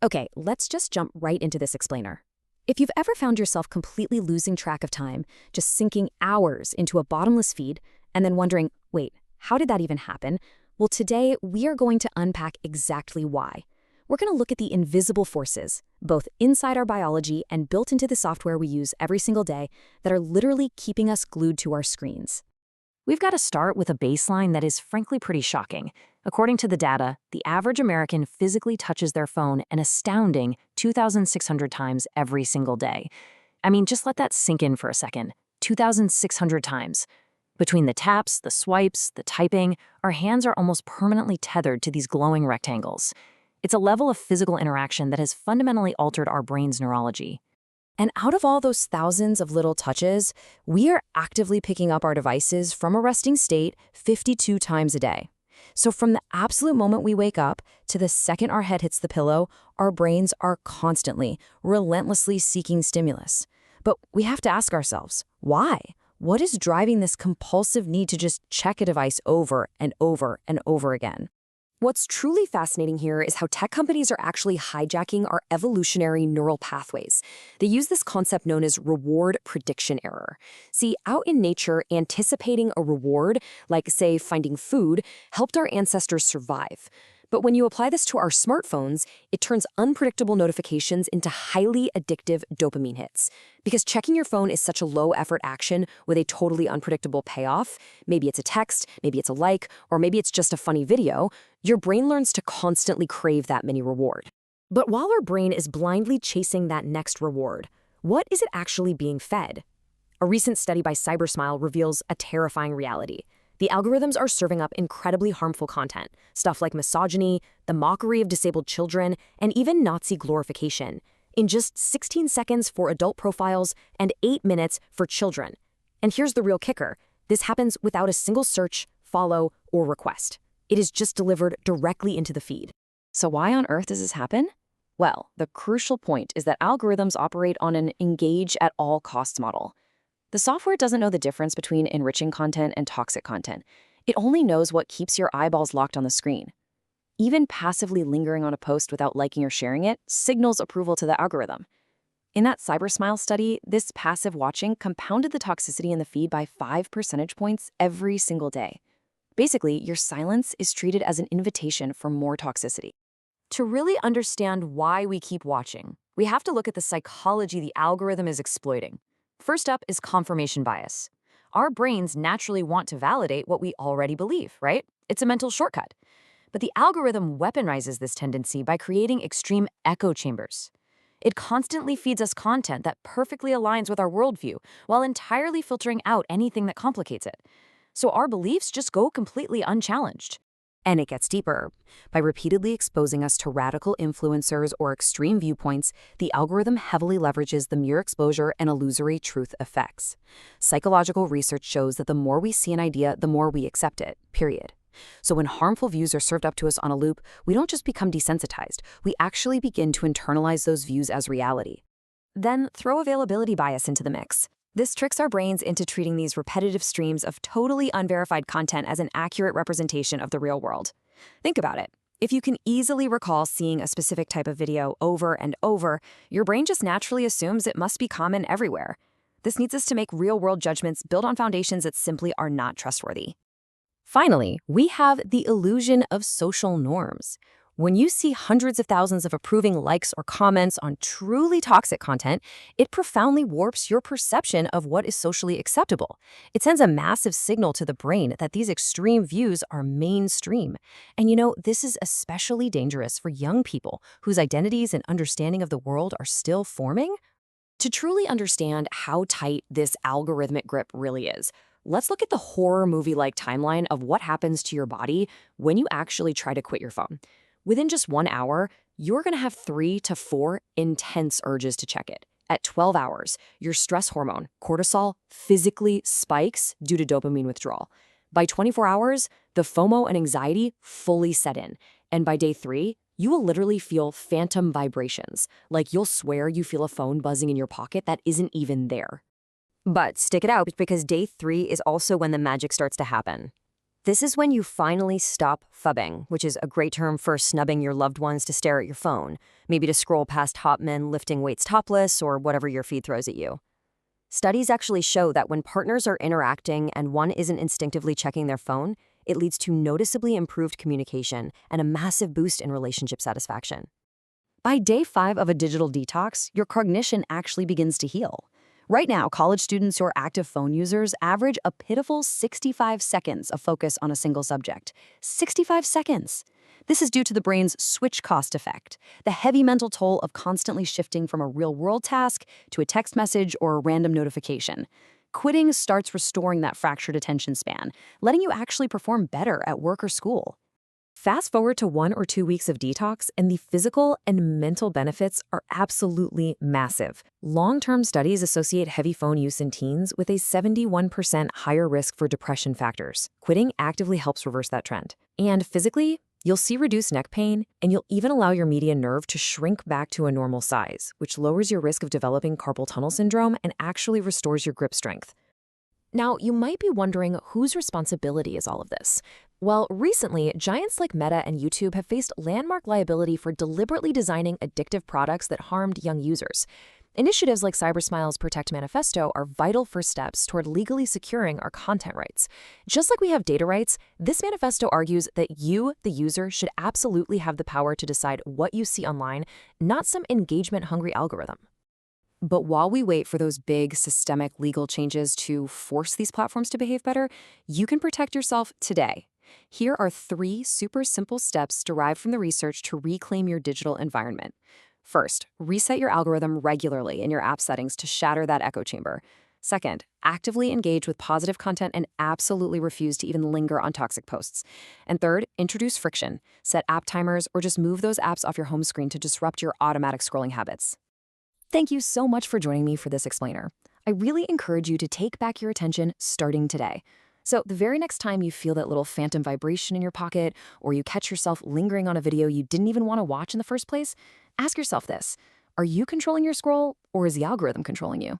Okay, let's just jump right into this explainer. If you've ever found yourself completely losing track of time, just sinking hours into a bottomless feed, and then wondering, wait, how did that even happen? Well, today we are going to unpack exactly why. We're going to look at the invisible forces, both inside our biology and built into the software we use every single day, that are literally keeping us glued to our screens. We've got to start with a baseline that is frankly pretty shocking. According to the data, the average American physically touches their phone an astounding 2,600 times every single day. I mean, just let that sink in for a second. 2,600 times. Between the taps, the swipes, the typing, our hands are almost permanently tethered to these glowing rectangles. It's a level of physical interaction that has fundamentally altered our brain's neurology. And out of all those thousands of little touches, we are actively picking up our devices from a resting state 52 times a day. So from the absolute moment we wake up to the second our head hits the pillow, our brains are constantly, relentlessly seeking stimulus. But we have to ask ourselves, why? What is driving this compulsive need to just check a device over and over and over again? What's truly fascinating here is how tech companies are actually hijacking our evolutionary neural pathways. They use this concept known as reward prediction error. See, out in nature, anticipating a reward, like, say, finding food, helped our ancestors survive. But when you apply this to our smartphones, it turns unpredictable notifications into highly addictive dopamine hits. Because checking your phone is such a low-effort action with a totally unpredictable payoff, maybe it's a text, maybe it's a like, or maybe it's just a funny video, your brain learns to constantly crave that mini reward. But while our brain is blindly chasing that next reward, what is it actually being fed? A recent study by CyberSmile reveals a terrifying reality. The algorithms are serving up incredibly harmful content, stuff like misogyny, the mockery of disabled children, and even Nazi glorification, in just 16 seconds for adult profiles and 8 minutes for children. And here's the real kicker. This happens without a single search, follow, or request. It is just delivered directly into the feed. So why on earth does this happen? Well, the crucial point is that algorithms operate on an engage-at-all-costs model. The software doesn't know the difference between enriching content and toxic content. It only knows what keeps your eyeballs locked on the screen. Even passively lingering on a post without liking or sharing it signals approval to the algorithm. In that CyberSmile study, this passive watching compounded the toxicity in the feed by 5 percentage points every single day. Basically, your silence is treated as an invitation for more toxicity. To really understand why we keep watching, we have to look at the psychology the algorithm is exploiting. First up is confirmation bias. Our brains naturally want to validate what we already believe, right? It's a mental shortcut. But the algorithm weaponizes this tendency by creating extreme echo chambers. It constantly feeds us content that perfectly aligns with our worldview, while entirely filtering out anything that complicates it. So our beliefs just go completely unchallenged. And it gets deeper. By repeatedly exposing us to radical influencers or extreme viewpoints, the algorithm heavily leverages the mere exposure and illusory truth effects. Psychological research shows that the more we see an idea, the more we accept it, period. So when harmful views are served up to us on a loop, we don't just become desensitized, we actually begin to internalize those views as reality. Then throw availability bias into the mix. This tricks our brains into treating these repetitive streams of totally unverified content as an accurate representation of the real world. Think about it. If you can easily recall seeing a specific type of video over and over, your brain just naturally assumes it must be common everywhere. This needs us to make real-world judgments built on foundations that simply are not trustworthy. Finally, we have the illusion of social norms. When you see hundreds of thousands of approving likes or comments on truly toxic content, it profoundly warps your perception of what is socially acceptable. It sends a massive signal to the brain that these extreme views are mainstream. And this is especially dangerous for young people whose identities and understanding of the world are still forming. To truly understand how tight this algorithmic grip really is, let's look at the horror movie-like timeline of what happens to your body when you actually try to quit your phone. Within just 1 hour, you're going to have 3 to 4 intense urges to check it. At 12 hours, your stress hormone, cortisol, physically spikes due to dopamine withdrawal. By 24 hours, the FOMO and anxiety fully set in. And by day 3, you will literally feel phantom vibrations, like you'll swear you feel a phone buzzing in your pocket that isn't even there. But stick it out, because day 3 is also when the magic starts to happen. This is when you finally stop phubbing, which is a great term for snubbing your loved ones to stare at your phone, maybe to scroll past hot men lifting weights topless or whatever your feed throws at you. Studies actually show that when partners are interacting and one isn't instinctively checking their phone, it leads to noticeably improved communication and a massive boost in relationship satisfaction. By day 5 of a digital detox, your cognition actually begins to heal. Right now, college students who are active phone users average a pitiful 65 seconds of focus on a single subject. 65 seconds! This is due to the brain's switch cost effect, the heavy mental toll of constantly shifting from a real-world task to a text message or a random notification. Quitting starts restoring that fractured attention span, letting you actually perform better at work or school. Fast forward to 1 or 2 weeks of detox, and the physical and mental benefits are absolutely massive. Long-term studies associate heavy phone use in teens with a 71% higher risk for depression factors. Quitting actively helps reverse that trend. And physically, you'll see reduced neck pain, and you'll even allow your median nerve to shrink back to a normal size, which lowers your risk of developing carpal tunnel syndrome and actually restores your grip strength. Now, you might be wondering whose responsibility is all of this? Well, recently, giants like Meta and YouTube have faced landmark liability for deliberately designing addictive products that harmed young users. Initiatives like CyberSmile's Protect Manifesto are vital first steps toward legally securing our content rights. Just like we have data rights, this manifesto argues that you, the user, should absolutely have the power to decide what you see online, not some engagement-hungry algorithm. But while we wait for those big systemic legal changes to force these platforms to behave better, you can protect yourself today. Here are 3 super simple steps derived from the research to reclaim your digital environment. First, reset your algorithm regularly in your app settings to shatter that echo chamber. Second, actively engage with positive content and absolutely refuse to even linger on toxic posts. And third, introduce friction. Set app timers or just move those apps off your home screen to disrupt your automatic scrolling habits. Thank you so much for joining me for this explainer. I really encourage you to take back your attention starting today. So the very next time you feel that little phantom vibration in your pocket, or you catch yourself lingering on a video you didn't even want to watch in the first place, ask yourself this: are you controlling your scroll, or is the algorithm controlling you?